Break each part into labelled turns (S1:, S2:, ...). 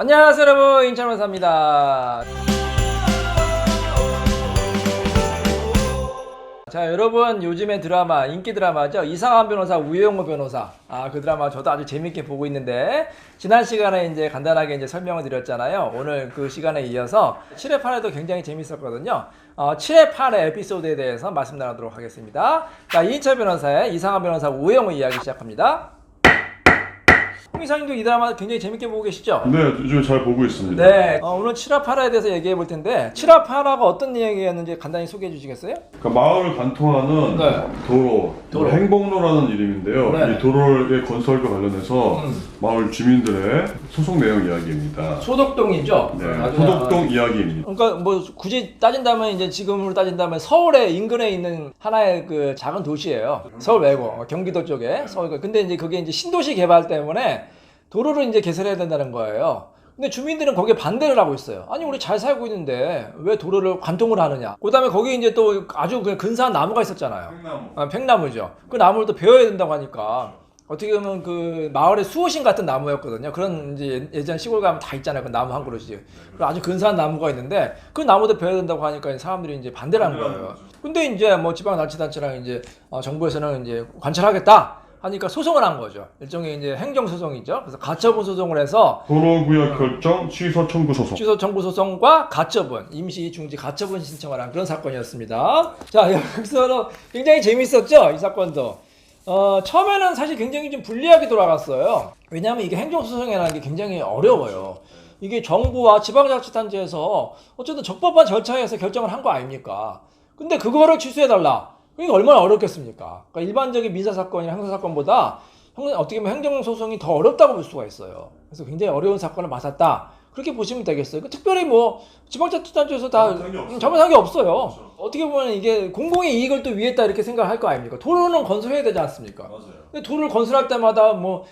S1: 안녕하세요 여러분, 인천원사입니다. 자, 여러분, 요즘에 드라마, 인기 드라마죠. 이상한 변호사, 우영우 변호사. 그 드라마 저도 아주 재밌게 보고 있는데, 지난 시간에 이제 간단하게 이제 설명을 드렸잖아요. 오늘 그 시간에 이어서 7회 8회도 굉장히 재밌었거든요. 7회 8회 에피소드에 대해서 말씀 나누도록 하겠습니다. 자, 이인철 변호사의 이상한 변호사, 우영우 이야기 시작합니다. 홍 이사님도 이 드라마 굉장히 재밌게 보고 계시죠?
S2: 네, 요즘 잘 보고 있습니다.
S1: 네, 오늘 7화 8화에 대해서 얘기해 볼 텐데 7화 8화가 어떤 이야기였는지 간단히 소개해 주시겠어요?
S2: 그러니까 마을을 관통하는
S1: 네.
S2: 도로, 행복로라는 이름인데요.
S1: 네.
S2: 이 도로의 건설과 관련해서 마을 주민들의 소송 내용 이야기입니다.
S1: 소덕동이죠?
S2: 네, 소덕동 이야기입니다.
S1: 그러니까 뭐 굳이 따진다면 이제 지금으로 따진다면 서울의 인근에 있는 하나의 그 작은 도시예요. 서울 말고 경기도 쪽에 서울. 근데 이제 그게 이제 신도시 개발 때문에 도로를 이제 개설해야 된다는 거예요. 근데 주민들은 거기에 반대를 하고 있어요. 아니, 우리 잘 살고 있는데 왜 도로를 관통을 하느냐. 그 다음에 거기 이제 또 아주 그 근사한 나무가 있었잖아요. 팽나무죠. 그 나무를 또 베어야 된다고 하니까 어떻게 보면 그 마을의 수호신 같은 나무였거든요. 그런 이제 예전 시골 가면 다 있잖아요. 그 나무 한 그릇이. 아주 근사한 나무가 있는데 그 나무도 베어야 된다고 하니까 사람들이 이제 반대를 한 거예요. 근데 이제 뭐 지방자치단체랑 이제 정부에서는 이제 관철하겠다 하니까 소송을 한 거죠. 일종의 이제 행정소송이죠. 그래서 가처분 소송을 해서
S2: 도로구역 결정 취소 청구 소송.
S1: 취소 청구 소송과 가처분, 임시 중지 가처분 신청을 한 그런 사건이었습니다. 자, 여기서는 굉장히 재밌었죠, 이 사건도. 처음에는 사실 굉장히 좀 불리하게 돌아갔어요. 왜냐하면 이게 행정소송이라는 게 굉장히 어려워요. 이게 정부와 지방자치단체에서 어쨌든 적법한 절차에서 결정을 한 거 아닙니까? 근데 그거를 취소해달라. 이게 얼마나 어렵겠습니까? 그러니까 일반적인 민사사건이나 형사사건보다 어떻게 보면 행정소송이 더 어렵다고 볼 수가 있어요. 그래서 굉장히 어려운 사건을 맡았다. 그렇게 보시면 되겠어요. 특별히 뭐 지방자치단체에서 다 잘못한 게 없어요. 그렇죠. 어떻게 보면 이게 공공의 이익을 또 위했다 이렇게 생각을 할 거 아닙니까? 도로는 건설해야 되지 않습니까? 맞아요. 근데 도로를 건설할 때마다 뭐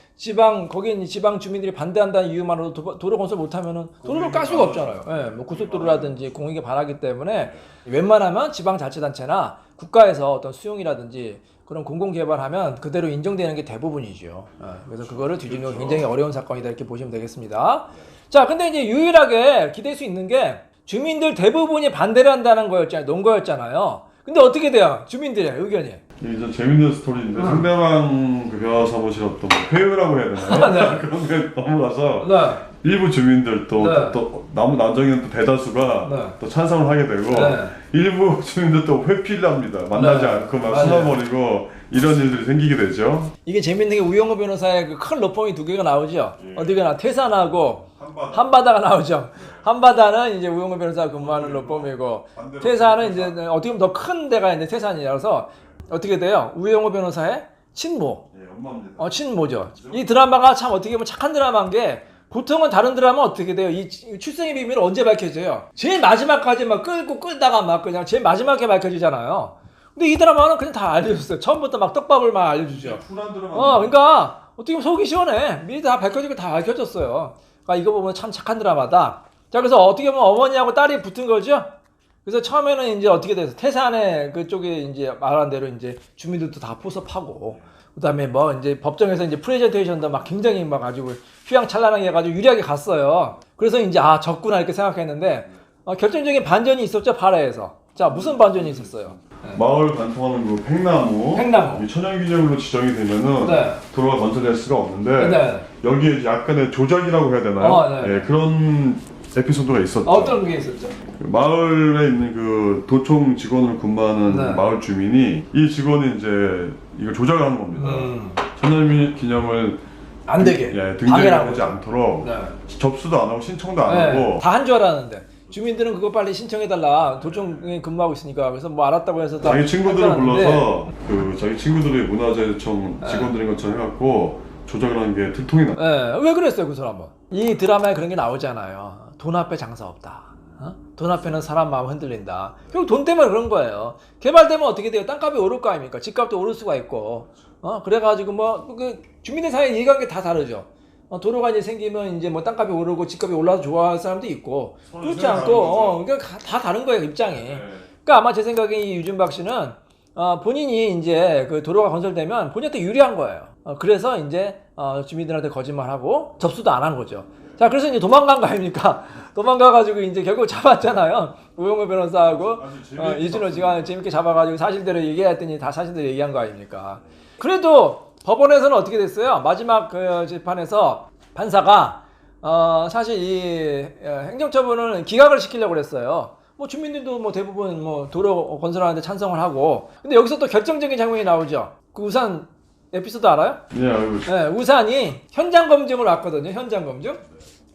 S1: 거기 지방 주민들이 반대한다는 이유만으로 도로 건설 못하면은 도로를 깔 수가 없잖아요. 예, 뭐 고속도로라든지 공익에 반하기 때문에 웬만하면 지방자치단체나 국가에서 어떤 수용이라든지 그런 공공개발하면 그대로 인정되는 게 대부분이죠. 그래서 그거를 뒤집는 건 굉장히 어려운 사건이다 이렇게 보시면 되겠습니다. 자, 근데 이제 유일하게 기댈 수 있는 게 주민들 대부분이 반대를 한다는 논 거였잖아요. 근데 어떻게 돼요? 주민들의 의견이.
S2: 이게 좀 재밌는 스토리인데 상대방 그 변호사 사무실 어떤 뭐 회유라고 해야 되나요?
S1: 네.
S2: 그런 게 넘어가서
S1: 네.
S2: 일부 주민들 또
S1: 네.
S2: 나중에는 또 대다수가
S1: 네.
S2: 또 찬성을 하게 되고
S1: 네.
S2: 일부 주민들 또 회피를 합니다. 만나지
S1: 네.
S2: 않고 막
S1: 맞아요.
S2: 숨어버리고 이런 일들이 생기게 되죠.
S1: 이게 재밌는 게 우영우 변호사의 그 큰 로펌이 두 개가 나오죠.
S2: 예.
S1: 어디가 나 태산하고 한바다가 나오죠. 한바다는 이제 우영우 변호사가 근무하는 로펌이고 태산은 이제 어떻게 보면 더 큰 데가 이제 태산이라서 어떻게 돼요? 우영우 변호사의 친모.
S2: 예, 엄마입니다.
S1: 친모죠. 이 드라마가 참 어떻게 보면 착한 드라마인 게 보통은 다른 드라마 어떻게 돼요? 이 출생의 비밀은 언제 밝혀져요? 제일 마지막까지 막 끌다가 막 그냥 제일 마지막에 밝혀지잖아요. 근데 이 드라마는 그냥 다 알려줬어요. 처음부터 막 떡밥을 막 알려주죠. 그러니까 어떻게 보면 속이 시원해. 미리 다 밝혀지고 다 밝혀졌어요. 그러니까 이거 보면 참 착한 드라마다. 자, 그래서 어떻게 보면 어머니하고 딸이 붙은 거죠. 그래서 처음에는 이제 어떻게 돼서 태산에 그쪽에 이제 말한 대로 이제 주민들도 다 포섭하고 그다음에 뭐 이제 법정에서 이제 프레젠테이션도 막 굉장히 막 아주 휘황찬란하게 해가지고 유리하게 갔어요. 그래서 이제 졌구나 이렇게 생각했는데 결정적인 반전이 있었죠, 8회에서. 자, 무슨 반전이 있었어요?
S2: 마을 관통하는 그 팽나무. 이 천연기념물로 지정이 되면은
S1: 네.
S2: 도로가 건설될 수가 없는데
S1: 네.
S2: 여기에 약간의 조작이라고 해야 되나요?
S1: 네.
S2: 예, 그런 에피소드가 있었죠.
S1: 어떤 게 있었죠?
S2: 그 마을에 있는 그 도청 직원으로 근무하는
S1: 네.
S2: 마을 주민이 이 직원이 이제 이걸 조작을 하는 겁니다. 천연기념을
S1: 안 되게
S2: 등재하지 않도록
S1: 네.
S2: 접수도 안 하고 신청도 안 하고
S1: 다 한 줄 알았는데 주민들은 그거 빨리 신청해달라. 도청에 근무하고 있으니까. 그래서 뭐 알았다고 해서 다
S2: 자기 친구들을
S1: 한줄 알았는데.
S2: 불러서 그 자기 친구들이 문화재청 직원들인 것처럼 해갖고 조작을 하는 게 들통이 나.
S1: 왜 그랬어요, 그 사람은? 이 드라마에 그런 게 나오잖아요. 돈 앞에 장사 없다. 돈 앞에는 사람 마음 흔들린다. 결국 돈 때문에 그런 거예요. 개발되면 어떻게 돼요? 땅값이 오를 거 아닙니까? 집값도 오를 수가 있고. 그래가지고 뭐 그 주민들 사이에 이해관계 다 다르죠. 도로가 이제 생기면 이제 뭐 땅값이 오르고 집값이 올라서 좋아하는 사람도 있고 그렇지 않고 그러니까 다 다른 거예요, 입장이. 그러니까 아마 제 생각에 이 유준박 씨는 본인이 이제 그 도로가 건설되면 본인한테 유리한 거예요. 그래서 이제 주민들한테 거짓말하고 접수도 안 한 거죠. 자, 그래서 이제 도망간 거 아닙니까? 도망가가지고 이제 결국 잡았잖아요. 우영우 변호사하고 이준호 씨가 재밌게 잡아가지고 사실대로 얘기했더니 다 사실대로 얘기한 거 아닙니까? 그래도 법원에서는 어떻게 됐어요? 마지막 그 재판에서 판사가 사실 이 행정처분은 기각을 시키려고 그랬어요. 뭐 주민들도 뭐 대부분 뭐 도로 건설하는데 찬성을 하고. 근데 여기서 또 결정적인 장면이 나오죠. 그 우산 에피소드 알아요?
S2: 네, 알고 있어요.
S1: 네, 우산이 현장 검증을 왔거든요. 현장 검증.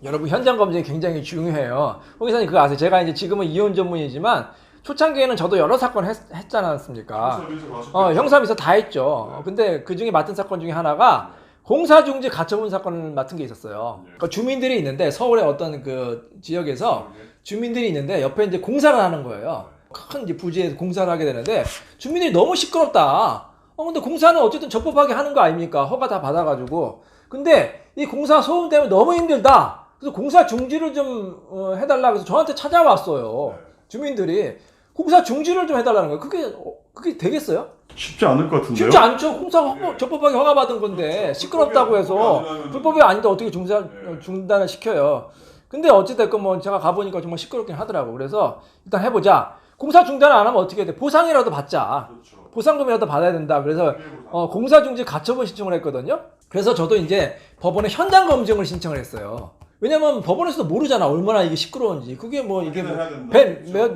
S1: 여러분 현장 검증이 굉장히 중요해요. 홍기사님 그거 아세요? 제가 이제 지금은 이혼 전문이지만 초창기에는 저도 여러 사건 했지 않았습니까? 형사비서 다 했죠. 근데 그 중에 맡은 사건 중에 하나가 공사중지 가처분 사건을 맡은 게 있었어요. 그러니까 주민들이 있는데 서울의 어떤 그 지역에서 주민들이 있는데 옆에 이제 공사를 하는 거예요. 큰 이제 부지에서 공사를 하게 되는데 주민들이 너무 시끄럽다. 근데 공사는 어쨌든 적법하게 하는 거 아닙니까? 허가 다 받아가지고. 근데 이 공사 소음 때문에 너무 힘들다. 그래서 공사 중지를 좀 해달라. 그래서 저한테 찾아왔어요. 주민들이 공사 중지를 좀 해달라는 거예요. 그게 되겠어요?
S2: 쉽지 않을 것 같은데요?
S1: 쉽지 않죠. 공사가 적법하게 허가받은 건데 시끄럽다고 해서 불법이 아닌데 어떻게 중단을 시켜요. 근데 어찌됐건 뭐 제가 가보니까 정말 시끄럽긴 하더라고. 그래서 일단 해보자. 공사 중단을 안 하면 어떻게 돼? 보상이라도 받자. 보상금이라도 받아야 된다. 그래서 공사 중지 가처분 신청을 했거든요. 그래서 저도 이제 법원에 현장 검증을 신청을 했어요. 왜냐면 법원에서도 모르잖아. 얼마나 이게 시끄러운지. 그게 뭐 이게 뭐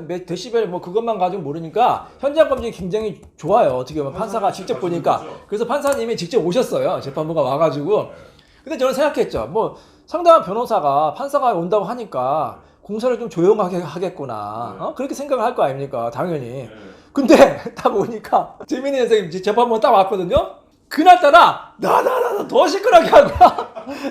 S1: 몇 데시벨 뭐 그것만 가지고 모르니까 현장 검증이 굉장히 좋아요. 어떻게 보면 판사가 직접 보니까. 그래서 판사님이 직접 오셨어요. 재판부가 와가지고. 근데 저는 생각했죠. 뭐 상당한 변호사가 판사가 온다고 하니까 공사를 좀 조용하게 하겠구나. 그렇게 생각을 할 거 아닙니까? 당연히. 근데 딱 오니까 재민이 선생님 재판부 딱 왔거든요. 그날따라 나 더 시끄럽게 하고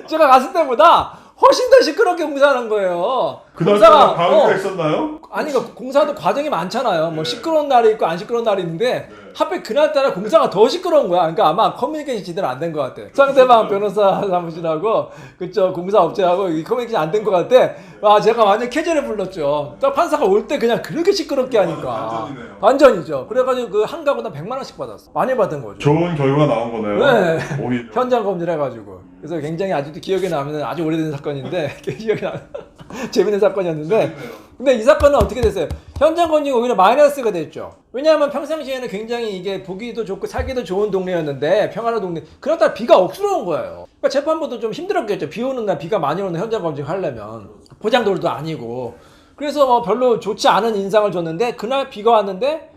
S1: 제가 갔을 때보다 훨씬 더 시끄럽게 공사하는 거예요.
S2: 그날따라 방해가 있었나요?
S1: 아니, 그러니까 공사도 과정이 많잖아요. 뭐 시끄러운 날이 있고 안 시끄러운 날이 있는데 하필 그날따라 공사가 더 시끄러운 거야. 그러니까 아마 커뮤니케이션이 제대로 안 된 것 같아. 상대방 변호사 사무실하고 그쪽 공사업체하고 커뮤니케이션이 안 된 것 같아. 제가 완전 쾌재를 불렀죠. 딱 판사가 올 때 그냥 그렇게 시끄럽게 하니까. 완전이죠. 그래가지고 그 한 가구당 100만 원씩 받았어. 많이 받은 거죠.
S2: 좋은 결과가 나온 거네요.
S1: 네.
S2: 오히려.
S1: 현장 검증을 해가지고. 그래서 굉장히 아직도 기억에 남는 아주 오래된 사건인데 기억에 남는 재밌는 사건이었는데. 근데 이 사건은 어떻게 됐어요? 현장 검증이 오히려 마이너스가 됐죠. 왜냐하면 평상시에는 굉장히 이게 보기도 좋고 살기도 좋은 동네였는데 평화로운 동네. 그러다 비가 억수로 거예요. 그러니까 재판부도 좀 힘들었겠죠. 비 오는 날 비가 많이 오는 현장 검증 하려면 포장도로도 아니고. 그래서 별로 좋지 않은 인상을 줬는데 그날 비가 왔는데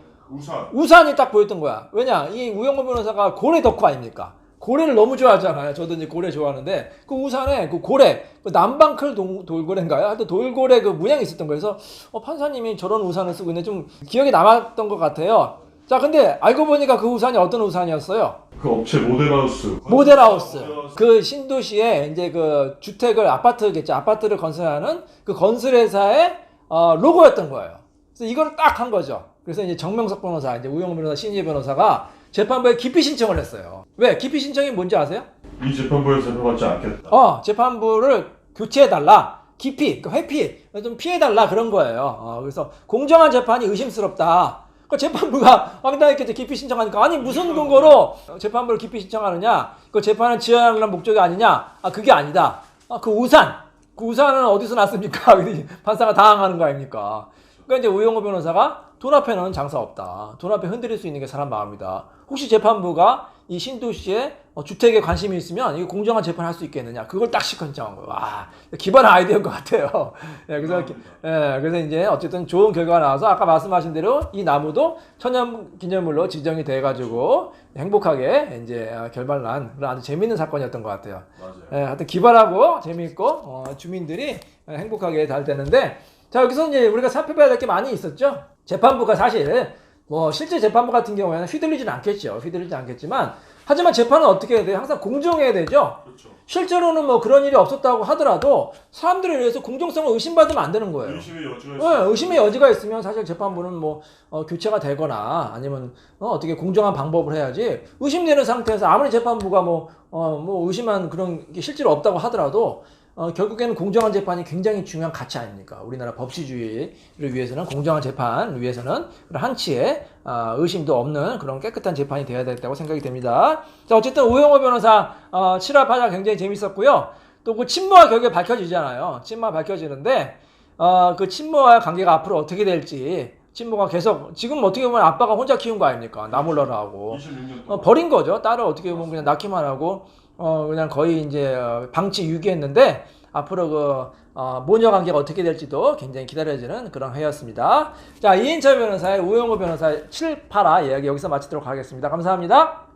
S1: 우산이 딱 보였던 거야. 왜냐? 이 우영우 변호사가 고래 덕후 아닙니까? 고래를 너무 좋아하잖아요. 저도 이제 고래 좋아하는데 그 우산에 그 고래, 그 남방클 돌고래인가요? 하여튼 돌고래 그 문양이 있었던 거예요. 그래서 판사님이 저런 우산을 쓰고 있는데 좀 기억에 남았던 것 같아요. 자, 근데 알고 보니까 그 우산이 어떤 우산이었어요?
S2: 그 업체 모델하우스.
S1: 그 신도시에 이제 그 주택을 아파트겠죠. 아파트를 건설하는 그 건설회사의 로고였던 거예요. 그래서 이걸 딱 한 거죠. 그래서 이제 정명석 변호사, 이제 우영우 변호사, 신희애 변호사가 재판부에 기피 신청을 했어요. 왜? 기피 신청이 뭔지 아세요?
S2: 이 재판부에서 재판받지 않겠다.
S1: 재판부를 교체해달라. 기피, 그러니까 회피, 좀 피해달라 그런 거예요. 그래서 공정한 재판이 의심스럽다. 그 재판부가 황당했겠죠. 기피 신청하니까. 아니, 무슨 근거로 재판부를 기피 신청하느냐? 그 재판을 지연하려는 목적이 아니냐? 그게 아니다. 그 우산은 어디서 났습니까? 판사가 당황하는 거 아닙니까? 그러니까 이제 우영우 변호사가 돈 앞에는 장사 없다. 돈 앞에 흔들릴 수 있는 게 사람 마음이다. 혹시 재판부가 이 신도시에 주택에 관심이 있으면 이거 공정한 재판할 수 있겠느냐? 그걸 딱 신청한 거예요. 와, 기발한 아이디어인 것 같아요. 그래서 이제 어쨌든 좋은 결과가 나와서 아까 말씀하신 대로 이 나무도 천연 기념물로 지정이 돼가지고 행복하게 이제 결말난 그런 아주 재밌는 사건이었던 것 같아요.
S2: 맞아요.
S1: 하여튼 기발하고 재미있고 주민들이 행복하게 잘 되는데. 자, 여기서 이제 우리가 살펴봐야 될 게 많이 있었죠. 재판부가 사실 뭐 실제 재판부 같은 경우에는 휘둘리지 않겠지만 하지만 재판은 어떻게 해야 돼요? 항상 공정해야 되죠.
S2: 그렇죠.
S1: 실제로는 뭐 그런 일이 없었다고 하더라도 사람들에 의해서 공정성을 의심받으면 안 되는 거예요. 의심의 여지가 있으면 사실 재판부는 뭐 교체가 되거나 아니면 어떻게 공정한 방법을 해야지. 의심되는 상태에서 아무리 재판부가 뭐 의심한 그런 게 실제로 없다고 하더라도 결국에는 공정한 재판이 굉장히 중요한 가치 아닙니까? 우리나라 법치주의를 위해서는 공정한 재판 위해서는 한치의 의심도 없는 그런 깨끗한 재판이 되어야 되겠다고 생각이 됩니다. 자, 어쨌든 우영우 변호사 7화 파자 굉장히 재밌었고요. 또 그 친모와 결국에 밝혀지잖아요. 친모가 밝혀지는데 그 친모와의 관계가 앞으로 어떻게 될지 친모가 계속 지금 어떻게 보면 아빠가 혼자 키운 거 아닙니까? 나 몰라라 하고
S2: 26년 동안.
S1: 버린 거죠. 딸을 어떻게 보면 그냥 낳기만 하고 그냥 거의 이제 방치 유기했는데 앞으로 모녀 관계가 어떻게 될지도 굉장히 기다려지는 그런 회였습니다. 자, 이인철 변호사의 우영우 변호사의 7, 8화 이야기 여기서 마치도록 하겠습니다. 감사합니다.